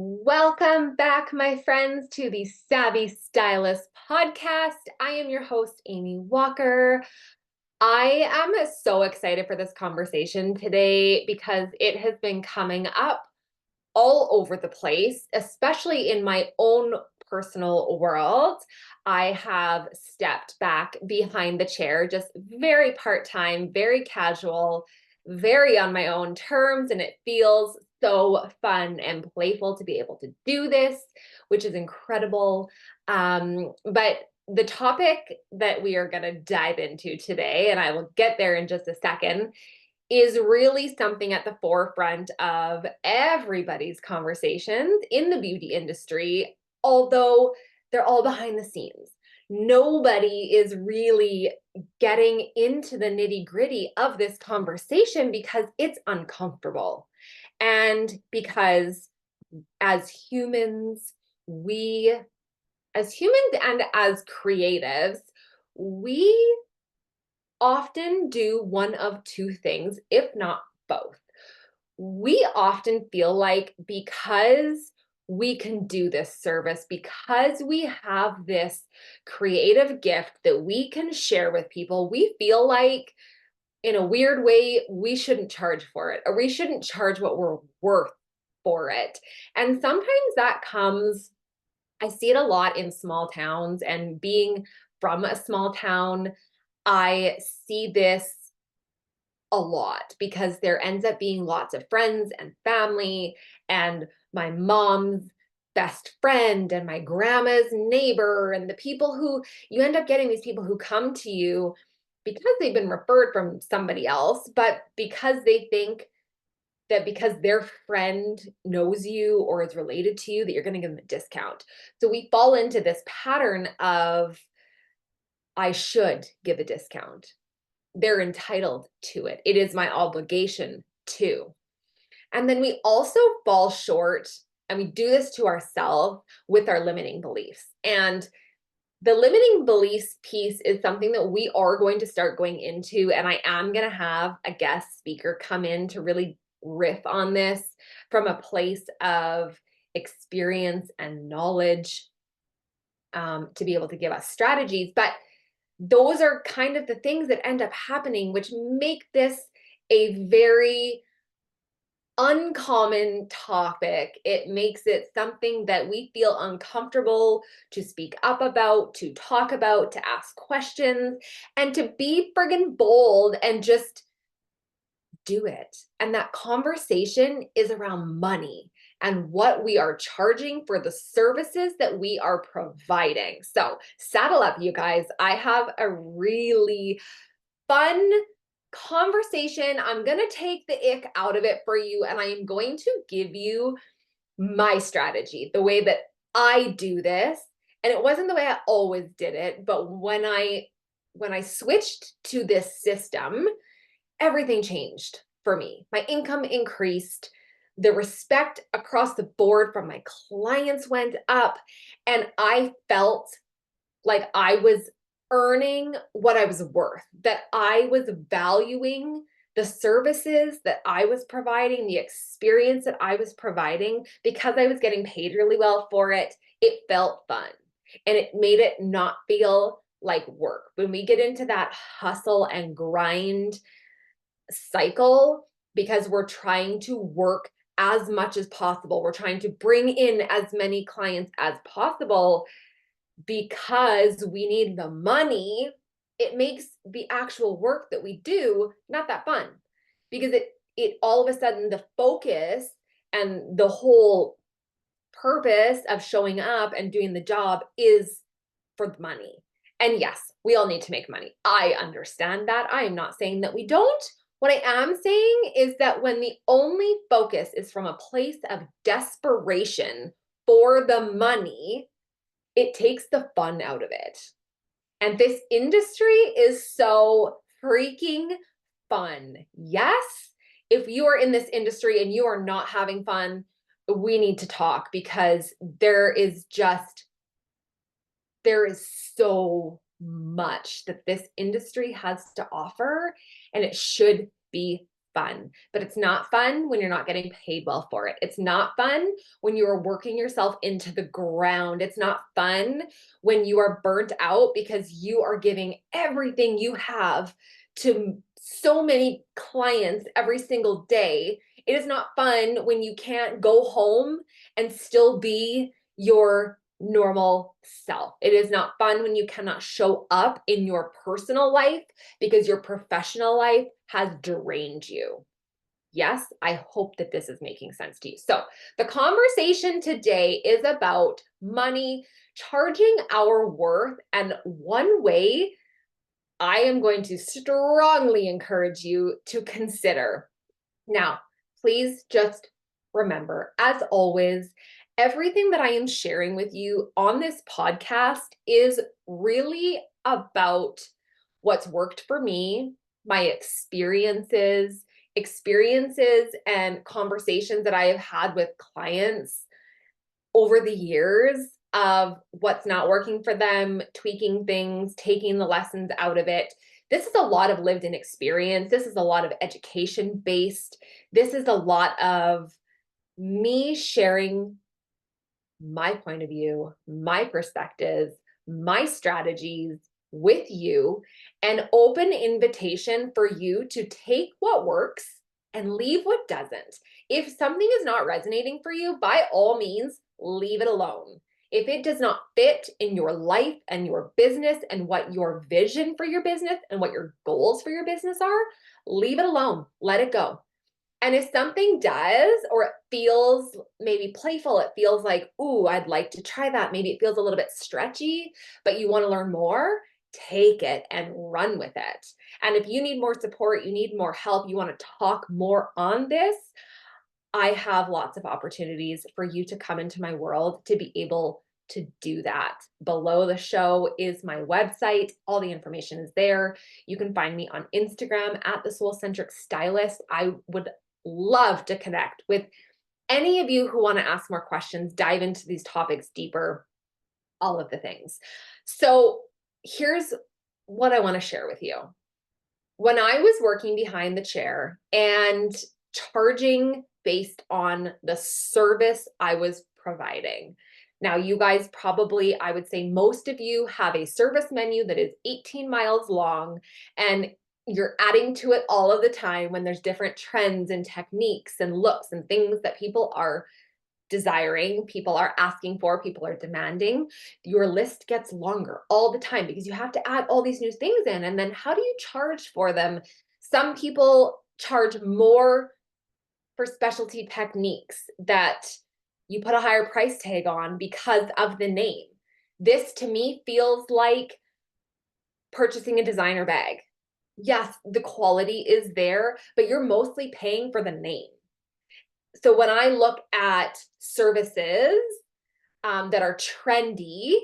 Welcome back, my friends, to the Savvy Stylist podcast. I am your host, Amy Walker. I am so excited for this conversation today because it has been coming up all over the place, especially in my own personal world. I have stepped back behind the chair, just very part time, very casual, very on my own terms, and it feels so fun and playful to be able to do this, which is incredible. But the topic that we are going to dive into today, and I will get there in just a second, is really something at the forefront of everybody's conversations in the beauty industry, although they're all behind the scenes. Nobody is really getting into the nitty gritty of this conversation because it's uncomfortable. And because as humans, we, as humans and as creatives, we often do one of two things, if not both. We often feel like because we can do this service, because we have this creative gift that we can share with people, we feel like in a weird way, we shouldn't charge for it, or we shouldn't charge what we're worth for it. And sometimes that comes, I see it a lot in small towns, and being from a small town, I see this a lot because there ends up being lots of friends and family and my mom's best friend and my grandma's neighbor, and the people who you end up getting, these people who come to you because they've been referred from somebody else, but because they think that because their friend knows you or is related to you that you're going to give them a discount. So we fall into this pattern of I should give a discount. They're entitled to it. It is my obligation to. And then we also fall short, and we do this to ourselves with our limiting beliefs. And the limiting beliefs piece is something that we are going to start going into. And I am going to have a guest speaker come in to really riff on this from a place of experience and knowledge, to be able to give us strategies. But those are kind of the things that end up happening, which make this a very uncommon topic. It makes it something that we feel uncomfortable to speak up about, to talk about, to ask questions, and to be friggin' bold and just do it. And that conversation is around money and what we are charging for the services that we are providing. So, saddle up, you guys. I have a really fun conversation. I'm going to take the ick out of it for you, and I am going to give you my strategy, the way that I do this. And it wasn't the way I always did it, but when I switched to this system, everything changed for me. My income increased, the respect across the board from my clients went up, and I felt like I was earning what I was worth, that I was valuing the services that I was providing, the experience that I was providing, because I was getting paid really well for it. It felt fun and it made it not feel like work. When we get into that hustle and grind cycle, because we're trying to work as much as possible, we're trying to bring in as many clients as possible, because we need the money, it makes the actual work that we do not that fun, because it all of a sudden the focus and the whole purpose of showing up and doing the job is for the money. And yes, we all need to make money. I understand that. I am not saying that we don't. What I am saying is that when the only focus is from a place of desperation for the money, it takes the fun out of it. And this industry is so freaking fun. Yes, if you are in this industry and you are not having fun, we need to talk, because there is so much that this industry has to offer, and it should be fun, but it's not fun when you're not getting paid well for it. It's not fun when you are working yourself into the ground. It's not fun when you are burnt out because you are giving everything you have to so many clients every single day. It is not fun when you can't go home and still be your normal self. It is not fun when you cannot show up in your personal life because your professional life has drained you. Yes, I hope that this is making sense to you. So, the conversation today is about money, charging our worth, and one way I am going to strongly encourage you to consider. Now, please just remember, as always, everything that I am sharing with you on this podcast is really about what's worked for me, my experiences and conversations that I have had with clients over the years of what's not working for them, tweaking things, taking the lessons out of it. This is a lot of lived in experience. This is a lot of education based. This is a lot of me sharing my point of view, my perspectives, my strategies with you, an open invitation for you to take what works and leave what doesn't. If something is not resonating for you, by all means, leave it alone. If it does not fit in your life and your business and what your vision for your business and what your goals for your business are, leave it alone. Let it go. And if something does, or it feels maybe playful, it feels like, ooh, I'd like to try that. Maybe it feels a little bit stretchy, but you want to learn more, take it and run with it. And if you need more support, you need more help, you want to talk more on this, I have lots of opportunities for you to come into my world to be able to do that. Below the show is my website. All the information is there. You can find me on Instagram at the Soul Centric Stylist. I would love to connect with any of you who want to ask more questions, dive into these topics deeper, all of the things. So here's what I want to share with you. When I was working behind the chair and charging based on the service I was providing. Now, you guys probably, I would say most of you have a service menu that is 18 miles long, and you're adding to it all of the time when there's different trends and techniques and looks and things that people are desiring, people are asking for, people are demanding. Your list gets longer all the time because you have to add all these new things in. And then how do you charge for them? Some people charge more for specialty techniques that you put a higher price tag on because of the name. This to me feels like purchasing a designer bag. Yes, the quality is there, but you're mostly paying for the name. So when I look at services that are trendy,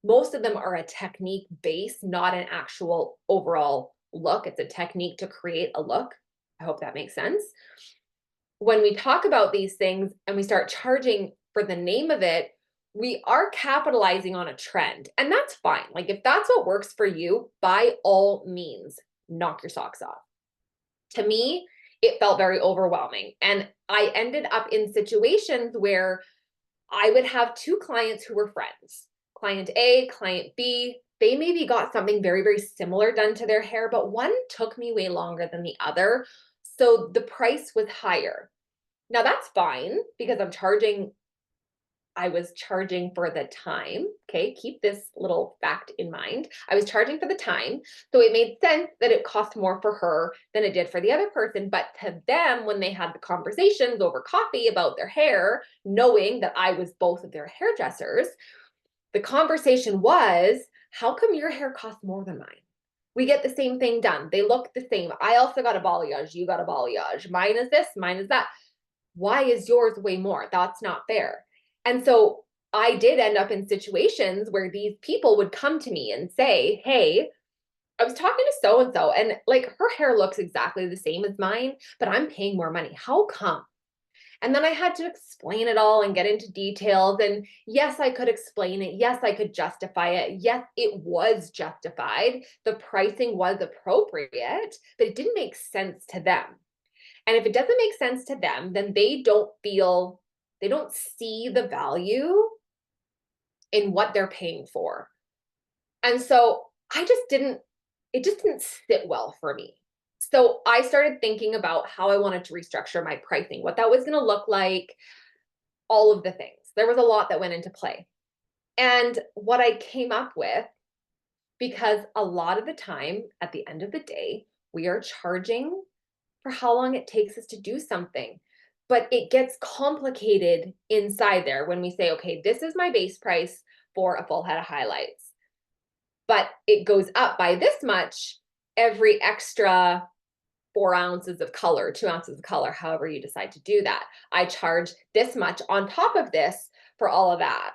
most of them are a technique base, not an actual overall look. It's a technique to create a look. I hope that makes sense. When we talk about these things and we start charging for the name of it, we are capitalizing on a trend. And that's fine. Like if that's what works for you, by all means, knock your socks off. To me, it felt very overwhelming. And I ended up in situations where I would have two clients who were friends. Client A, client B, they maybe got something very, very similar done to their hair, but one took me way longer than the other. So the price was higher. Now that's fine because I was charging for the time. Okay, keep this little fact in mind. I was charging for the time. So it made sense that it cost more for her than it did for the other person. But to them, when they had the conversations over coffee about their hair, knowing that I was both of their hairdressers, the conversation was, how come your hair costs more than mine? We get the same thing done. They look the same. I also got a balayage. You got a balayage. Mine is this, mine is that. Why is yours way more? That's not fair. And so I did end up in situations where these people would come to me and say, hey, I was talking to so and so, and like her hair looks exactly the same as mine, but I'm paying more money. How come? And then I had to explain it all and get into details. And yes, I could explain it. Yes, I could justify it. Yes, it was justified. The pricing was appropriate, but it didn't make sense to them. And if it doesn't make sense to them, then they don't see the value in what they're paying for. And so it just didn't sit well for me. So I started thinking about how I wanted to restructure my pricing, what that was going to look like, all of the things. There was a lot that went into play. And what I came up with, because a lot of the time at the end of the day, we are charging for how long it takes us to do something. But it gets complicated inside there when we say, okay, this is my base price for a full head of highlights, but it goes up by this much every extra 4 ounces of color, 2 ounces of color, however you decide to do that. I charge this much on top of this for all of that.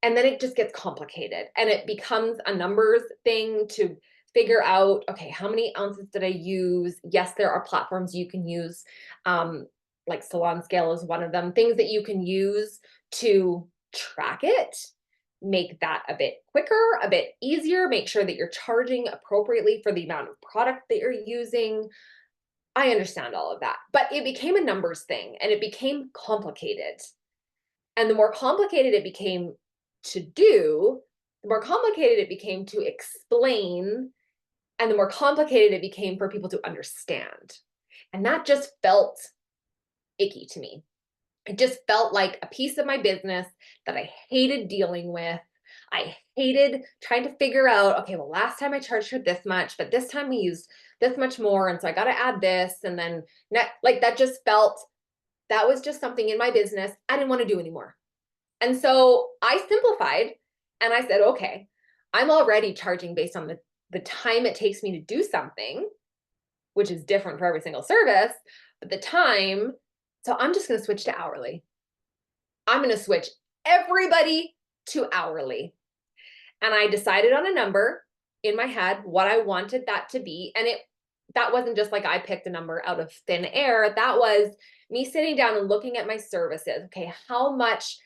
And then it just gets complicated and it becomes a numbers thing to figure out, okay, how many ounces did I use? Yes, there are platforms you can use, like Salon Scale is one of them, things that you can use to track it, make that a bit quicker, a bit easier, make sure that you're charging appropriately for the amount of product that you're using. I understand all of that, but it became a numbers thing and it became complicated. And the more complicated it became to do, the more complicated it became to explain, and the more complicated it became for people to understand. And that just felt icky to me. It just felt like a piece of my business that I hated dealing with. I hated trying to figure out, okay, well, last time I charged her this much, but this time we used this much more. And so I got to add this. And then like that just felt, that was just something in my business I didn't want to do anymore. And so I simplified and I said, okay, I'm already charging based on the time it takes me to do something, which is different for every single service, but the time, so I'm just going to switch to hourly. I'm going to switch everybody to hourly. And I decided on a number in my head, what I wanted that to be. And that wasn't just like I picked a number out of thin air. That was me sitting down and looking at my services. Okay, how much,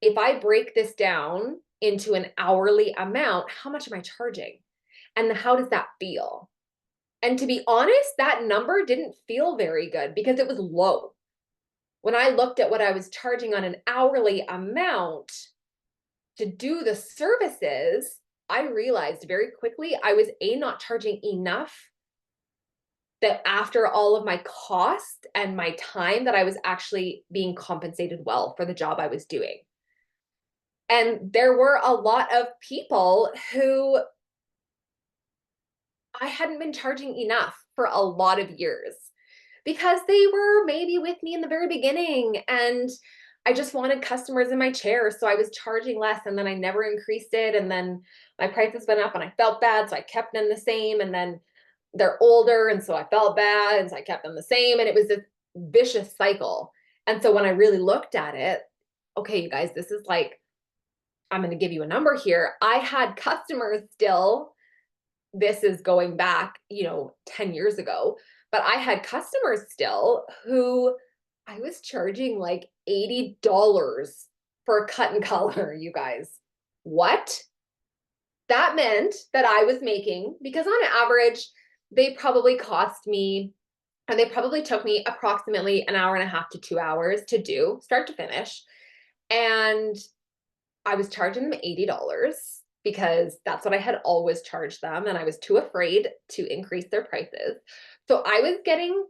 if I break this down into an hourly amount, how much am I charging? And how does that feel? And to be honest, that number didn't feel very good because it was low. When I looked at what I was charging on an hourly amount to do the services, I realized very quickly I was not charging enough, that after all of my cost and my time that I was actually being compensated well for the job I was doing. And there were a lot of people who I hadn't been charging enough for a lot of years because they were maybe with me in the very beginning and I just wanted customers in my chair. So I was charging less and then I never increased it. And then my prices went up and I felt bad. So I kept them the same. And then they're older. And so I felt bad. And so I kept them the same. And it was this vicious cycle. And so when I really looked at it, okay, you guys, this is like, I'm going to give you a number here. I had customers still, this is going back, 10 years ago, but I had customers still who I was charging like $80 for a cut and color, you guys. What? That meant that I was making, because on average, they probably cost me, and they probably took me approximately an hour and a half to 2 hours to do, start to finish. And I was charging them $80 because that's what I had always charged them. And I was too afraid to increase their prices. So I was getting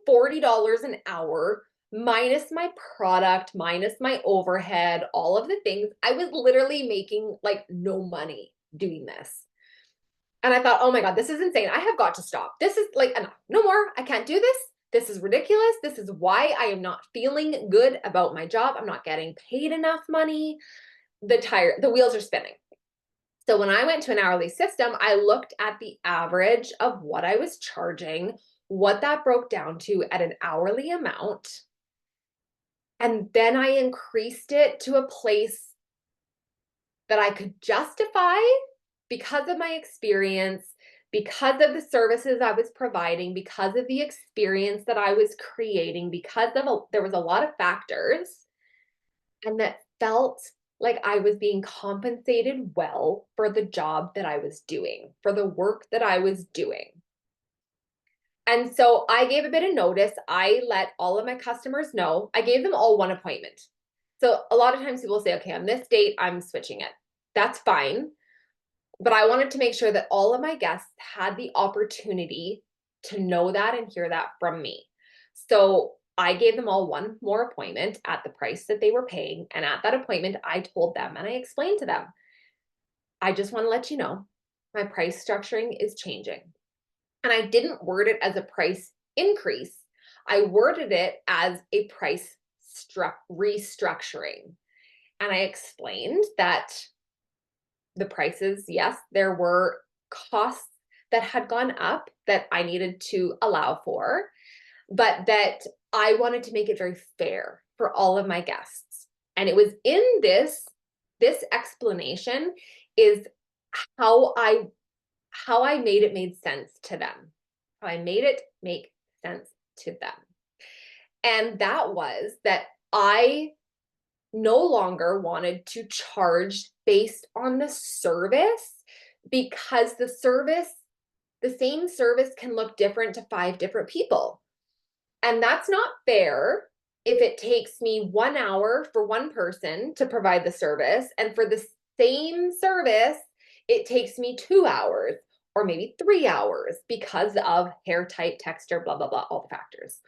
$40 an hour minus my product, minus my overhead, all of the things. I was literally making like no money doing this. And I thought, oh my God, this is insane. I have got to stop. This is like enough. No more. I can't do this. This is ridiculous. This is why I am not feeling good about my job. I'm not getting paid enough money. The wheels are spinning. So when I went to an hourly system, I looked at the average of what I was charging, what that broke down to at an hourly amount. And then I increased it to a place that I could justify because of my experience, because of the services I was providing, because of the experience that I was creating, there was a lot of factors, and that felt like I was being compensated well for the job that I was doing, for the work that I was doing. And so I gave a bit of notice. I let all of my customers know. I gave them all one appointment. So a lot of times people say, okay, on this date, I'm switching it. That's fine. But I wanted to make sure that all of my guests had the opportunity to know that and hear that from me. So I gave them all one more appointment at the price that they were paying. And at that appointment, I told them and I explained to them, I just want to let you know my price structuring is changing. And I didn't word it as a price increase. I worded it as a price restructuring. And I explained that the prices, yes, there were costs that had gone up that I needed to allow for, but that I wanted to make it very fair for all of my guests. And it was in this explanation is how I made it made sense to them. How I made it make sense to them. And that was that I no longer wanted to charge based on the service, because the same service can look different to 5 different people. And that's not fair if it takes me 1 hour for one person to provide the service, and for the same service, it takes me 2 hours or maybe 3 hours because of hair type, texture, blah, blah, blah, all the factors.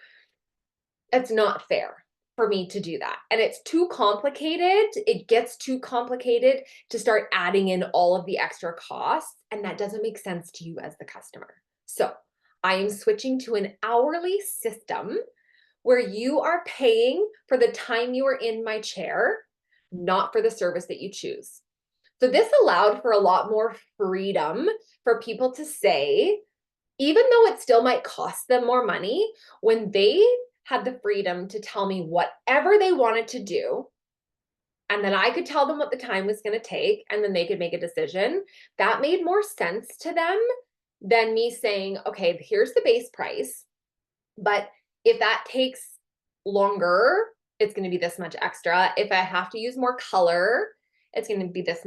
It's not fair for me to do that. And it's too complicated. It gets too complicated to start adding in all of the extra costs. And that doesn't make sense to you as the customer. So I am switching to an hourly system where you are paying for the time you are in my chair, not for the service that you choose. So this allowed for a lot more freedom for people to say, even though it still might cost them more money, when they had the freedom to tell me whatever they wanted to do, and then I could tell them what the time was going to take, and then they could make a decision, that made more sense to them than me saying, okay, here's the base price, but if that takes longer, it's going to be this much extra. If I have to use more color, it's going to be this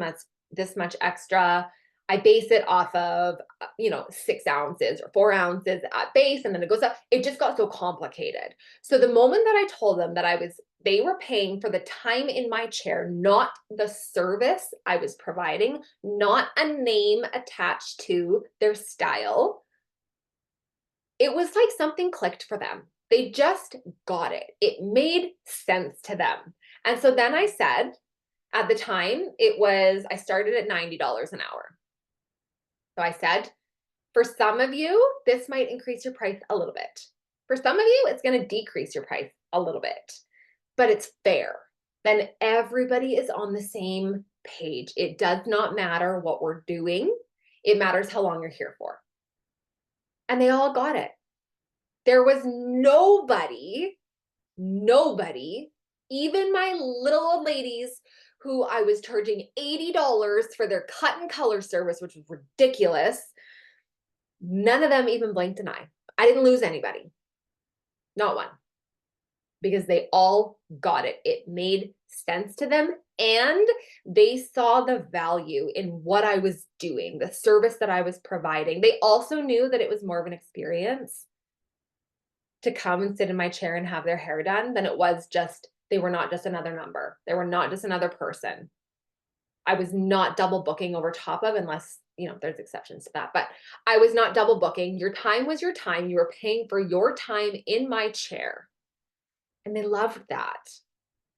much extra. I base it off of, 6 ounces or 4 ounces at base, and then it goes up. It just got so complicated. So the moment that I told them that they were paying for the time in my chair, not the service I was providing, not a name attached to their style, it was like something clicked for them. They just got it. It made sense to them. And so then I said, at the time, I started at $90 an hour. So I said, for some of you, this might increase your price a little bit. For some of you, it's going to decrease your price a little bit, but it's fair. Then everybody is on the same page. It does not matter what we're doing. It matters how long you're here for. And they all got it. There was nobody, even my little old ladies who I was charging $80 for their cut and color service, which was ridiculous. None of them even blinked an eye. I didn't lose anybody. Not one. Because they all got it. It made sense to them, and they saw the value in what I was doing, the service that I was providing. They also knew that it was more of an experience to come and sit in my chair and have their hair done than it was they were not just another number. They were not just another person. I was not double booking over top of, unless, there's exceptions to that, but I was not double booking. Your time was your time. You were paying for your time in my chair. And they loved that.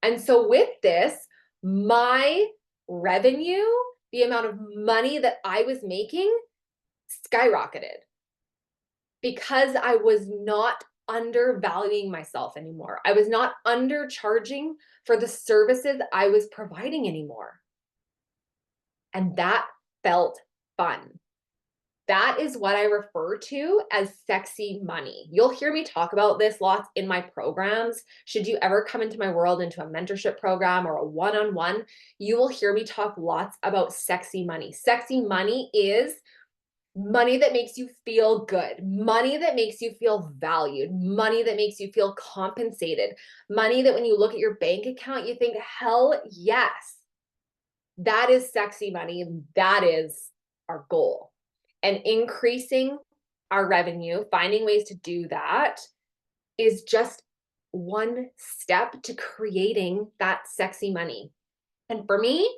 And so with this, my revenue, the amount of money that I was making, skyrocketed because I was not undervaluing myself anymore. I was not undercharging for the services I was providing anymore. And that felt fun. That is what I refer to as sexy money. You'll hear me talk about this lots in my programs. Should you ever come into my world, into a mentorship program or a one-on-one, you will hear me talk lots about sexy money. Sexy money is money that makes you feel good, money that makes you feel valued, money that makes you feel compensated, money that when you look at your bank account, you think, hell yes, that is sexy money. That is our goal. And increasing our revenue, finding ways to do that is just one step to creating that sexy money. And for me,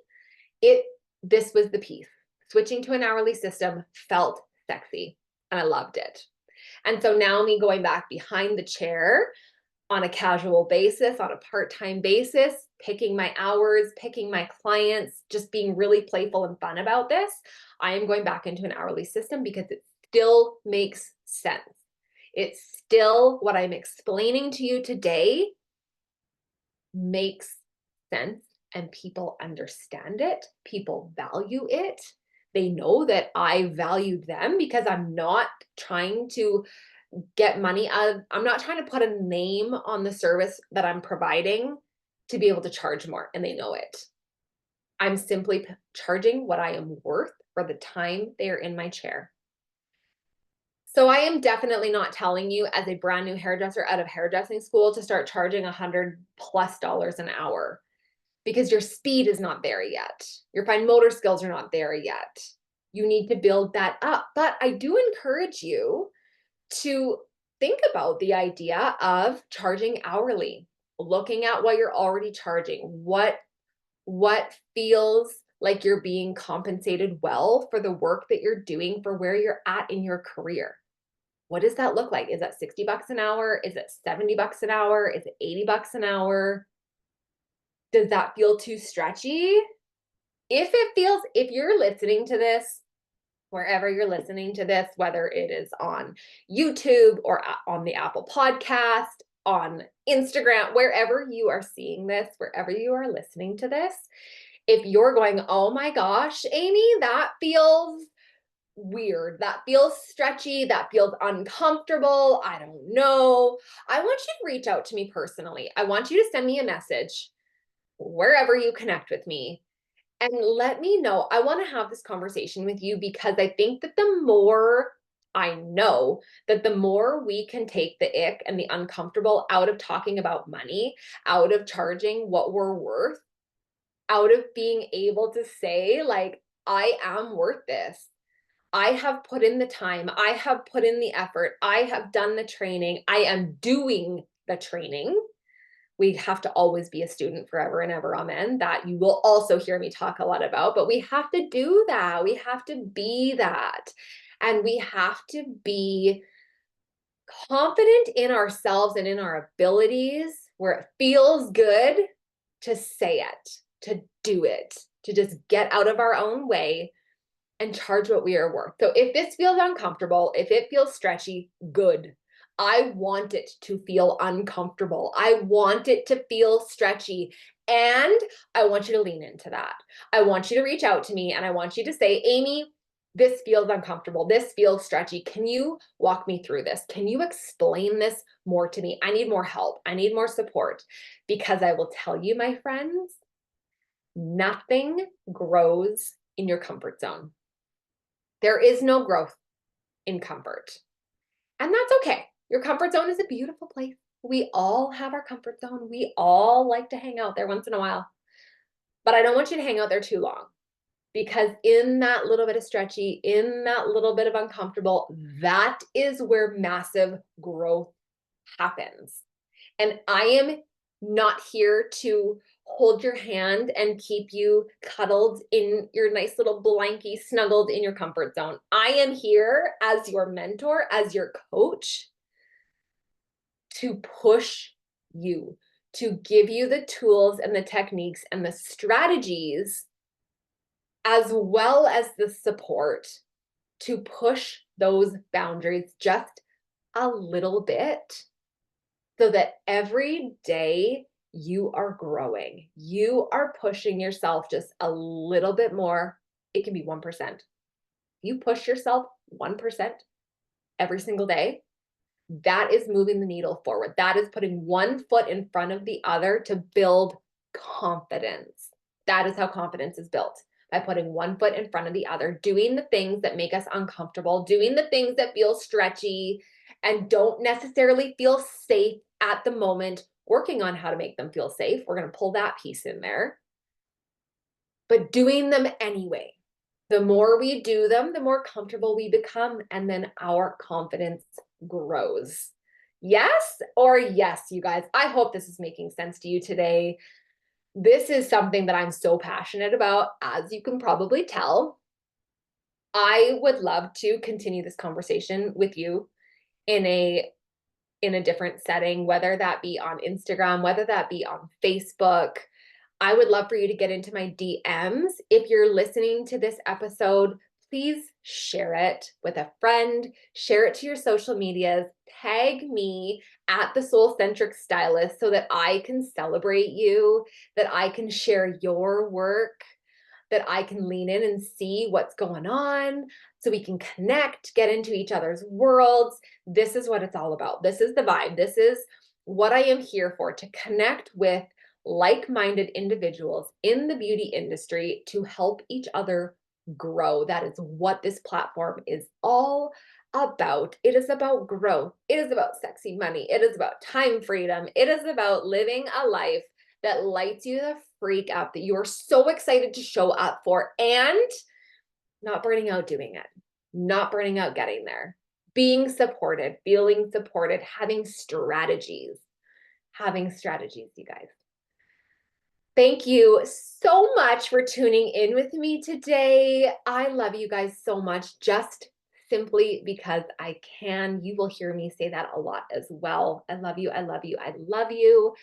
this was the piece. Switching to an hourly system felt sexy and I loved it. And so now me going back behind the chair on a casual basis, on a part-time basis, picking my hours, picking my clients, just being really playful and fun about this, I am going back into an hourly system because it still makes sense. It's still what I'm explaining to you today makes sense and people understand it. People value it. They know that I value them because I'm not trying to get money out of, I'm not trying to put a name on the service that I'm providing to be able to charge more, and they know it. I'm simply charging what I am worth for the time they are in my chair. So I am definitely not telling you as a brand new hairdresser out of hairdressing school to start charging $100+ an hour because your speed is not there yet. Your fine motor skills are not there yet. You need to build that up. But I do encourage you to think about the idea of charging hourly, looking at what you're already charging, what feels like you're being compensated well for the work that you're doing for where you're at in your career. What does that look like? Is that $60 an hour? Is it $70 an hour? Is it $80 an hour? Does that feel too stretchy? If you're listening to this, wherever you're listening to this, whether it is on YouTube or on the Apple Podcast, on Instagram, wherever you are seeing this, wherever you are listening to this, if you're going, oh my gosh, Amy, that feels weird, that feels stretchy, that feels uncomfortable, I don't know, I want you to reach out to me personally. I want you to send me a message wherever you connect with me and let me know. I want to have this conversation with you because I think that the more I know that the more we can take the ick and the uncomfortable out of talking about money, out of charging what we're worth, out of being able to say, like, I am worth this. I have put in the time. I have put in the effort. I have done the training. I am doing the training. We have to always be a student forever and ever, amen. That you will also hear me talk a lot about, but we have to do that. We have to be that. And we have to be confident in ourselves and in our abilities where it feels good to say it, to do it, to just get out of our own way and charge what we are worth. So if this feels uncomfortable, if it feels stretchy, good. I want it to feel uncomfortable. I want it to feel stretchy. And I want you to lean into that. I want you to reach out to me and I want you to say, Amy, this feels uncomfortable. This feels stretchy. Can you walk me through this? Can you explain this more to me? I need more help. I need more support. Because I will tell you, my friends, nothing grows in your comfort zone. There is no growth in comfort. And that's okay. Your comfort zone is a beautiful place. We all have our comfort zone. We all like to hang out there once in a while. But I don't want you to hang out there too long because in that little bit of stretchy, in that little bit of uncomfortable, that is where massive growth happens. And I am not here to hold your hand and keep you cuddled in your nice little blankie, snuggled in your comfort zone. I am here as your mentor, as your coach, to push you, to give you the tools and the techniques and the strategies, as well as the support to push those boundaries just a little bit so that every day you are growing. You are pushing yourself just a little bit more. It can be 1%. You push yourself 1% every single day. That is moving the needle forward. That is putting one foot in front of the other to build confidence. That is how confidence is built, by putting one foot in front of the other, doing the things that make us uncomfortable, doing the things that feel stretchy and don't necessarily feel safe at the moment, working on how to make them feel safe. We're going to pull that piece in there, but doing them anyway. The more we do them, the more comfortable we become, and then our confidence grows. Yes or yes, you guys? I hope this is making sense to you today. This is something that I'm so passionate about, as you can probably tell. I would love to continue this conversation with you in a different setting, whether that be on Instagram, whether that be on Facebook. I would love for you to get into my DMs. If you're listening to this episode, please share it with a friend, share it to your social medias, tag me at the Soul Centric Stylist so that I can celebrate you, that I can share your work, that I can lean in and see what's going on so we can connect, get into each other's worlds. This is what it's all about. This is the vibe. This is what I am here for, to connect with like-minded individuals in the beauty industry to help each other grow. That is what this platform is all about. It is about growth. It is about sexy money. It is about time freedom. It is about living a life that lights you the freak up, that you're so excited to show up for, and not burning out doing it, not burning out getting there, being supported, feeling supported, having strategies, you guys. Thank you so much for tuning in with me today. I love you guys so much, just simply because I can. You will hear me say that a lot as well. I love you. I love you. I love you.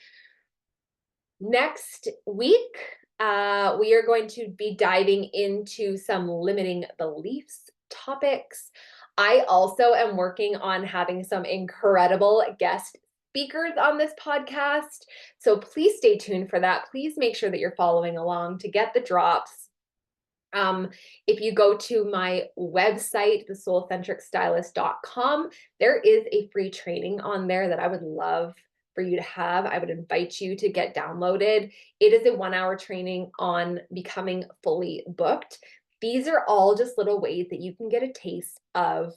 Next week, we are going to be diving into some limiting beliefs topics. I also am working on having some incredible guest speakers on this podcast. So please stay tuned for that. Please make sure that you're following along to get the drops. If you go to my website, thesoulcentricstylist.com, there is a free training on there that I would love for you to have. I would invite you to get downloaded. It is a 1-hour training on becoming fully booked. These are all just little ways that you can get a taste of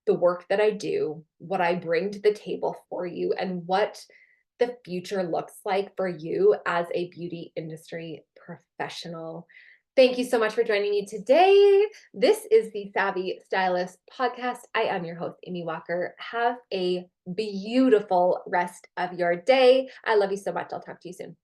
the work that I do, what I bring to the table for you, and what the future looks like for you as a beauty industry professional. Thank you so much for joining me today. This is the Savvy Stylist podcast. I am your host, Amy Walker. Have a beautiful rest of your day. I love you so much. I'll talk to you soon.